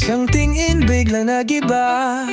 Isang tingin biglang nagiba,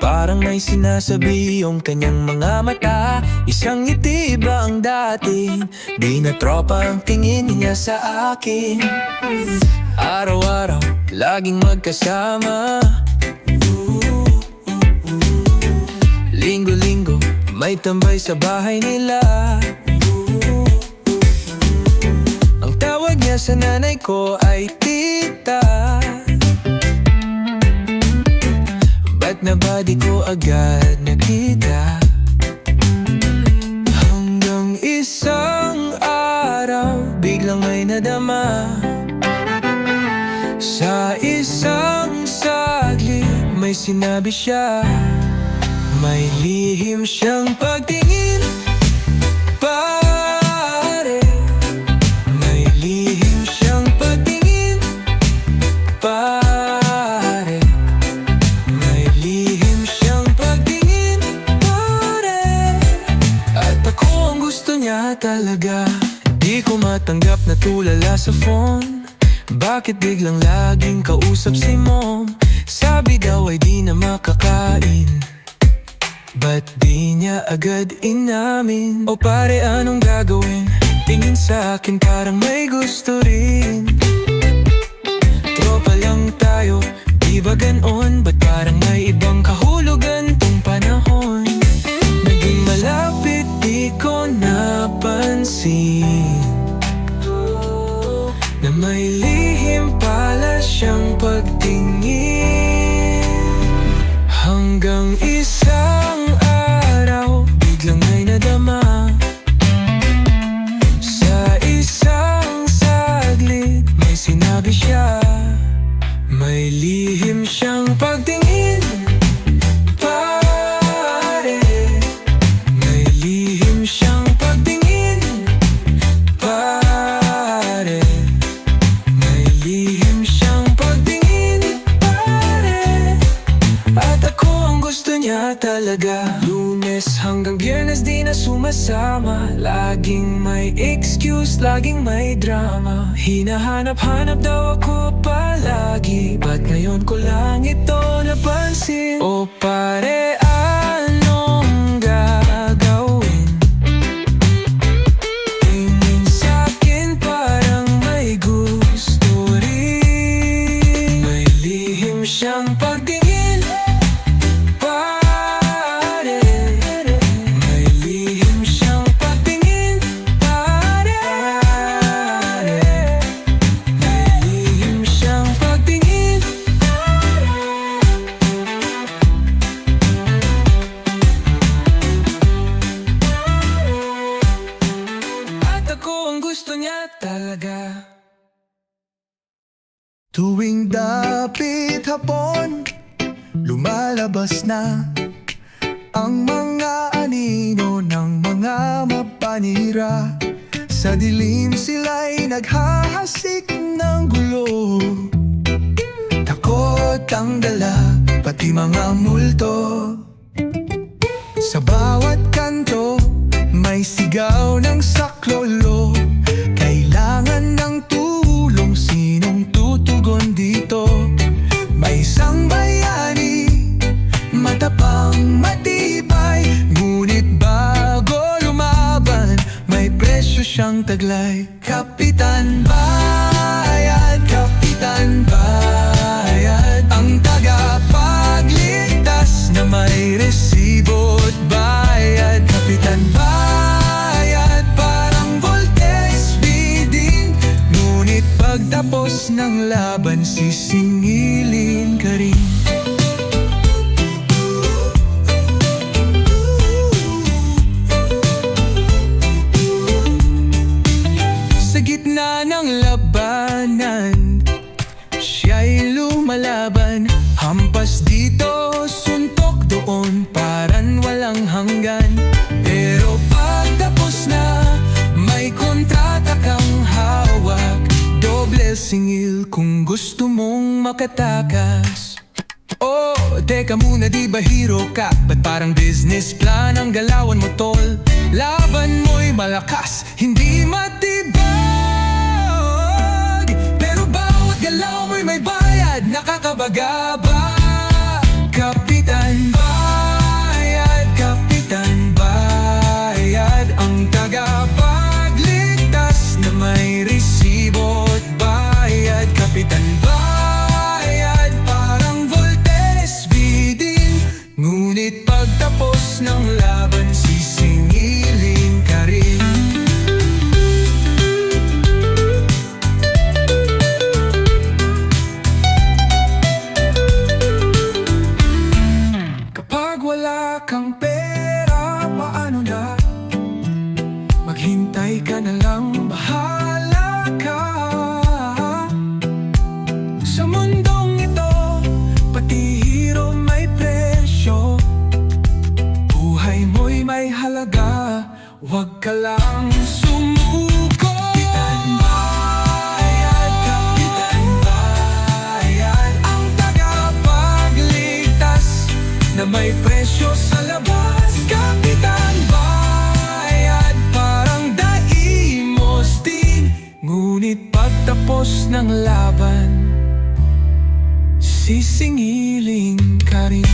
parang may sinasabi yung kanyang mga mata. Isang ngiti ba ang dating, di na tropa ang tingin niya sa akin. Araw-araw, laging magkasama, linggo-linggo, may tambay sa bahay nila. Ang tawag niya sa nanay ko ay tita. Ba't na ba di ko agad nakita? Hanggang isang araw, biglang may nadama. Sa isang saglit, may sinabi siya. May lihim siyang pagtingin, pare. May lihim siyang pagtingin, pare. May lihim siyang pagtingin, pare. At ako ang gusto niya talaga. Di ko matanggap na tulala sa phone. Bakit biglang laging kausap si mom? Sabi daw ay di na makakain. Ba't di niya agad inamin? O pare, anong gagawin? Tingin sa akin parang may gusto rin. Tropa lang tayo, di ba ganon? Ba't parang may ibang kahulugan tong panahon? Naging malapit, di ko napansin na may lihim pala siyang pagtingin. Hanggang isang araw, biglang may nadama. Sa isang saglit, may sinabi siya. May lihim siyang pagtingin, pare. May lihim siyang pagtingin, pare. May lihim siyang pagtingin, pare. At ako ang gusto niya talaga. Lunes hanggang Biyernes di na sumasama. Laging may excuse, laging may drama. Hinahanap-hanap daw ako palagi. Ba't ngayon ko lang ito napansin? O pare, anong gagawin? Tingin sa'kin parang may gusto rin. May lihim siyang pagtingin, pare. May lihim siyang pagtingin, pare. May lihim siyang pagtingin, at ako ang gusto niya talaga. Tuwing dapit hapon, lumalabas na ang mga anino ng mga mapanira. Sa dilim sila'y naghahasik ng gulo. Takot ang dala, pati mga multo. Sa bawat kanto, may sigaw ng saklolo. Kailangan ng tulong, sinong tutugon dito? May isang bayani, matapang matibay. Ngunit bago lumaban, may presyo siyang taglay. Kapitan Bayad, Kapitan Bayad, ang tagapagligtas na may resibo't bayad. Kapitan Bayad, parang voltage feeding. Ngunit pagtapos ng laban, sisingilin ka rin. Sa gitna ng labanan, siya'y lumalaban. Hampas dito, suntok doon, paran walang hanggan. Pero pagtapos na, may kontrata kang hawak. Doble singil kung gusto mong makatakas. Oh, teka muna, di ba hero ka? Ba't parang business plan ang galawan mo, tol? Laban mo'y malakas, hindi matibag. Pero bawat galaw mo'y may bayad. nakakabaga ba? Kapitan Bayad, Kapitan Bayad, ang tagapagligtas na may resibo't bayad. Kapitan Bayad, parang Voltes Vidin, ngunit pagtapos ng laban sisingilin ka rin. Kapag wala kang pera, paano na? Maghintay ka na lang, bahala ka. Sa mundong ito, pati hero may presyo. Buhay mo'y may halaga, huwag ka lang sumuko. Kapitan Bayad, Kapitan Bayad, ang tagapagligtas na may presyo sa labas. Kapitan Bayad, parang daimos din, ngunit pagtapos ng laban sisingiling ka rin.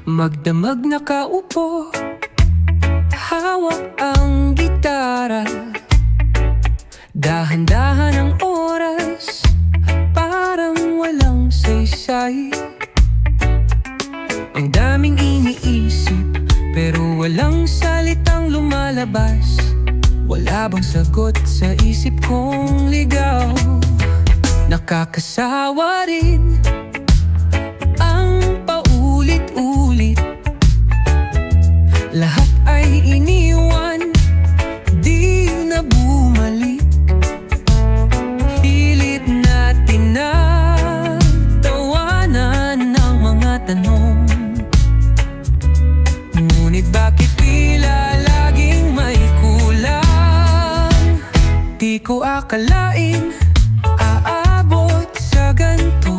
Magdamag nakaupo, hawak ang gitara, dahan-dahan ang oras, parang walang saysay. Ang daming iniisip, pero walang salitang lumalabas. Wala bang sagot sa isip kong ligaw? Nakakasawa rin ang paulit-ulit, lahat ay iniwan, di na bumalik. Pilit natin na tawanan ng mga tanong, ngunit bakit tila laging may kulang? Di ko akalain aabot sa ganito.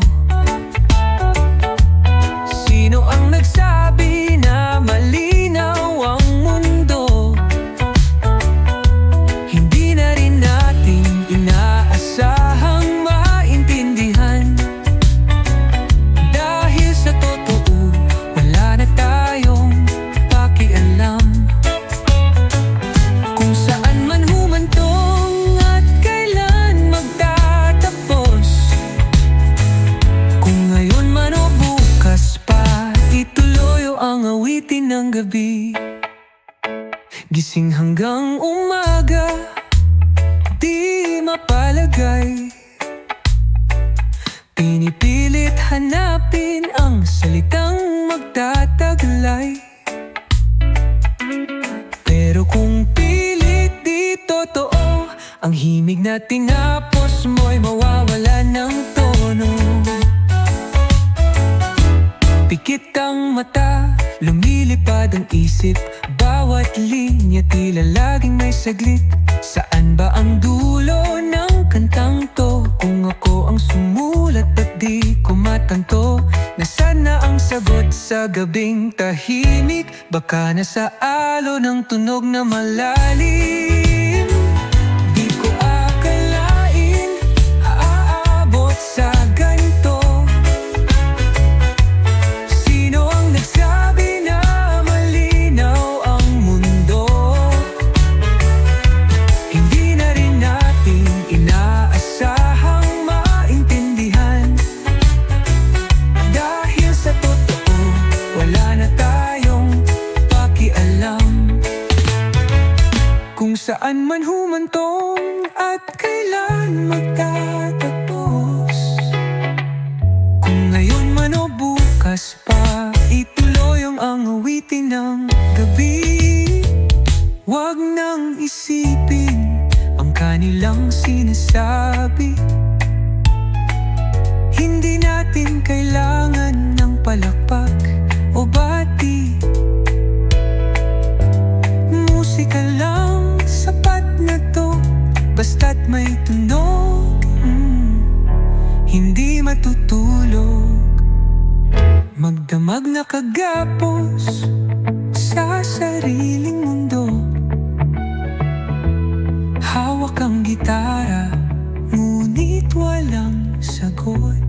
Sino ang nagsabi na malinaw ang mundo? Hindi na rin natin inaasahang maintindihan. Dahil sa totoo, wala na tayong pakialam. Kung saan man humantong at kailan magtatapos, kung ngayon man o bukas pa, ituloy ang awitin ng gabi. Gising hanggang umaga, di mapalagay. Pinipilit hanapin ang salitang magtataglay. Pero kung pilit di totoo, ang himig na tinapos mo'y mawawala ng tono. Pikit ang mata, lumilipad ang isip, bawat linya tila laging may saglit. Saan ba ang dulo ng kantang to? Kung ako ang sumulat at di ko matanto, nasaan na ang sagot sa gabing tahimik? Baka nasa alo ng tunog na malalim. Di ko akalain aabot sa ganito. Sino ang nagsabi na malinaw ang mundo? Hindi na rin natin inaasahang maintindihan. Dahil sa totoo, wala na tayong pakialam. Kung saan man humantong at kailan magtatapos, kung ngayon man o bukas pa, ituloy ang awitin ng gabi. Huwag nang isipin ang kanilang sinasabi. Hindi natin kailangan ng palakpak damag nakagapos sa sariling mundo. Hawak ang gitara, ngunit walang sagot.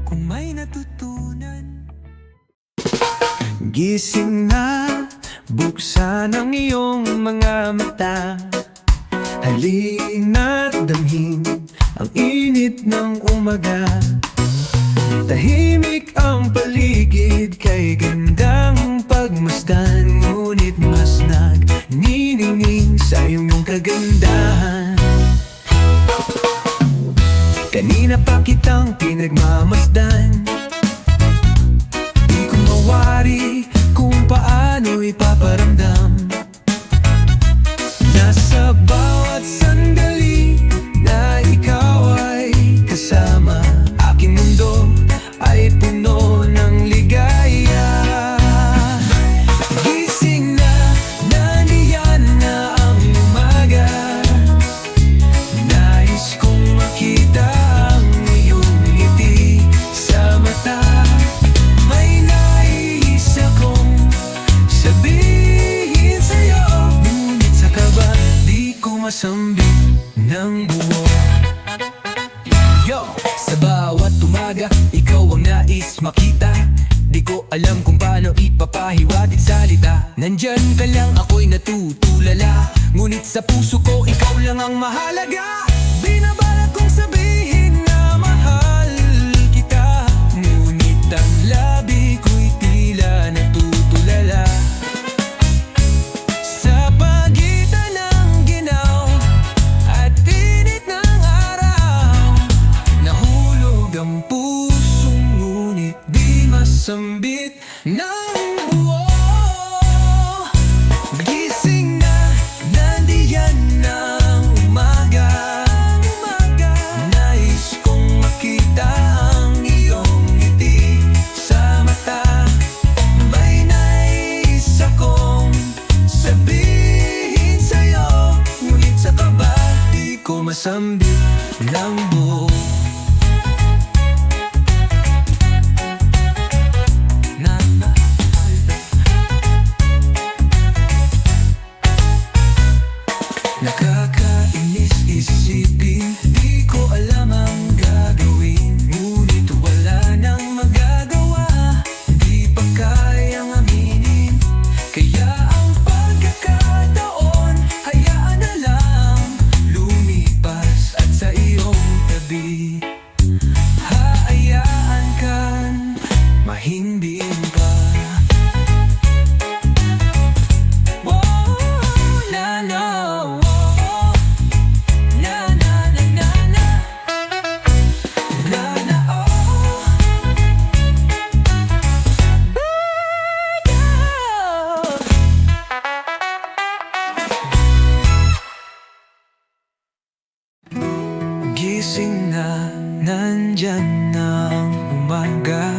Kung may natutunan, Gising na, buksan ang iyong mga mata. Halina't damhin ang init ng umaga. Tahimik ang paligid, kay gandang pagmasdan. Ngunit mas nagniningning sa iyong kagandahan. Kanina pa kitang pinagmamasdan. Di ko mawari kung paano ipaparamdam. Nasa bawat sandali na ikaw ay kasama, aking mundo ay puno ng ligaya. Gising na, nandiyan na ang umaga. Nais kong makita ang iyong ngiti sa mata. May nais akong sabihin sa'yo, ngunit sa kaba di ko masambit ng buo. Yo! Sa bawat umaga, ikaw ang nais makita. Di ko alam kung paano ipapahiwatig salita. Nandyan ka lang, ako'y natutulala. Ngunit sa puso ko, ikaw lang ang mahalaga. Binabalak kong sabihin na mahal kita, ngunit ang labi ko'y tila natutulala. Sa pagitan ng ginaw at init ng araw, nahulog ang pusong ngunit di masambit ng buo. Gising na, nandiyan na ang umaga. Nais kong makita ang iyong ngiti sa mata. May nais akong sabihin sa'yo, ngunit sa kaba di ko masambit ng buo. Nakakainis isipin, di ko alam ang gagawin, ngunit wala nang magagawa. Di pa kayang aminin, kaya ang pagkakataon, hayaan na lang lumipas at sa iyong tabi. Haayaan kan mahimbing pa. Gising na, nandyan na ang umaga.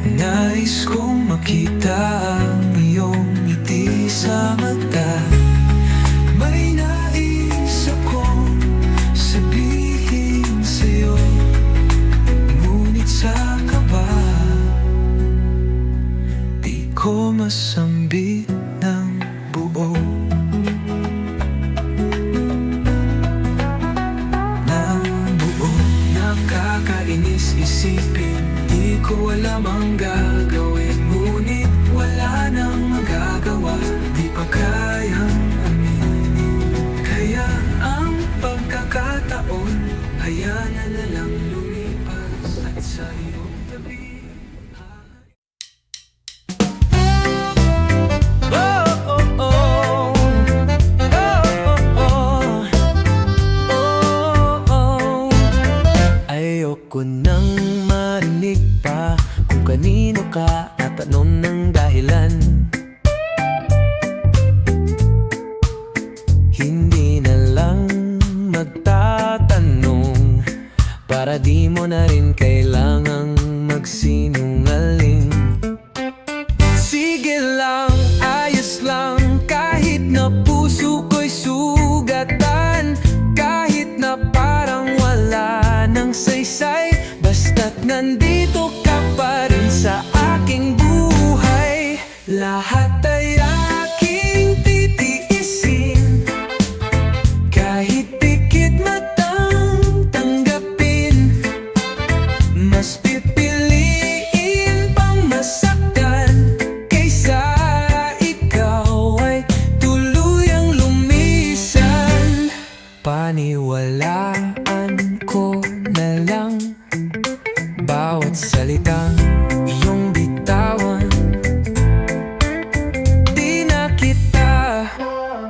Nais kong makita ang iyong ngiti sa mata. May nais akong sabihin sa'yo, ngunit sa kaba di ko masambit ng buo. Nakakainis isipin, di ko alam ang gagawin, ngunit wala nang magagawa. Di pa kayang aminin, kaya ang pagkakataon, hayaan na lang lumipas at sa iyong tabi. Ayoko nang marinig pa kung kanino ka tatanong ng dahilan. Hindi na lang magtatanong, para di mo na rin kailangang magsinungaling. Sige lang, ayos lang, kahit na puso ko'y sugatan, kahit na parang wala nang saysay, basta't nandito Lahat ay aking titiisin, kahit pikit matang tanggapin. Mas pipiliin pang masaktan kaysa ikaw ay tuluyang lumisan. Paniwalaan ko na lang bawat salitang iyong bitawan. Di na kita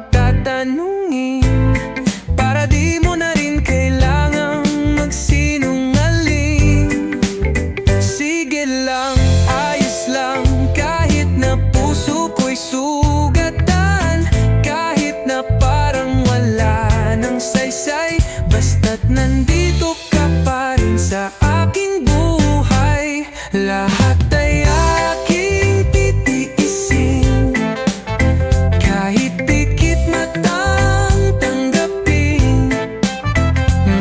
tatanungin, para di mo na rin kailangang magsinungaling. Sige lang, ayos lang, kahit na puso ko'y sugatan, kahit na parang wala nang saysay, basta't nandito ka pa rin sa aking buhay. Lahat ay aking titiisin, kahit pikit matang tanggapin.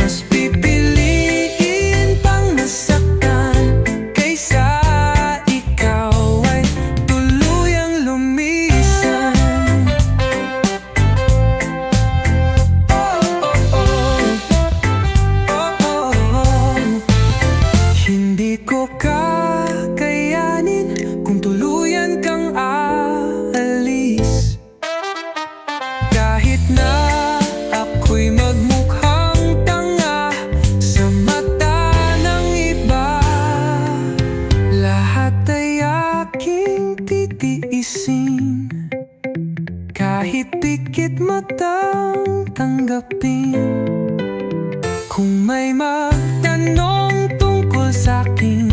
Mas pipiliin pang masaktan kaysa ikaw ay tuluyang lumisan. Hindi ko kakayanin kung tuluyan kang aalis, kahit na ako'y magmukhang tanga sa mata ng iba. Lahat ay aking titiisin, kahit pikit matang tanggapin. Kung may magtanong tungkol sa'kin,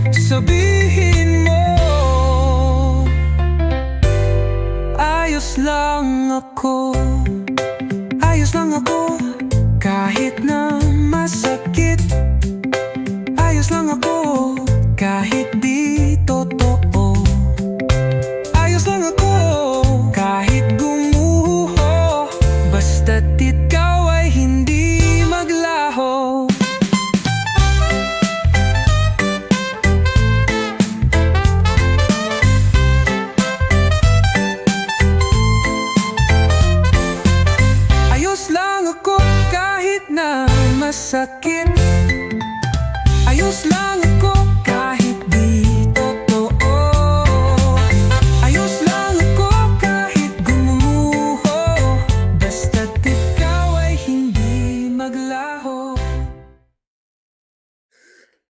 sabihin mo ayos lang ako.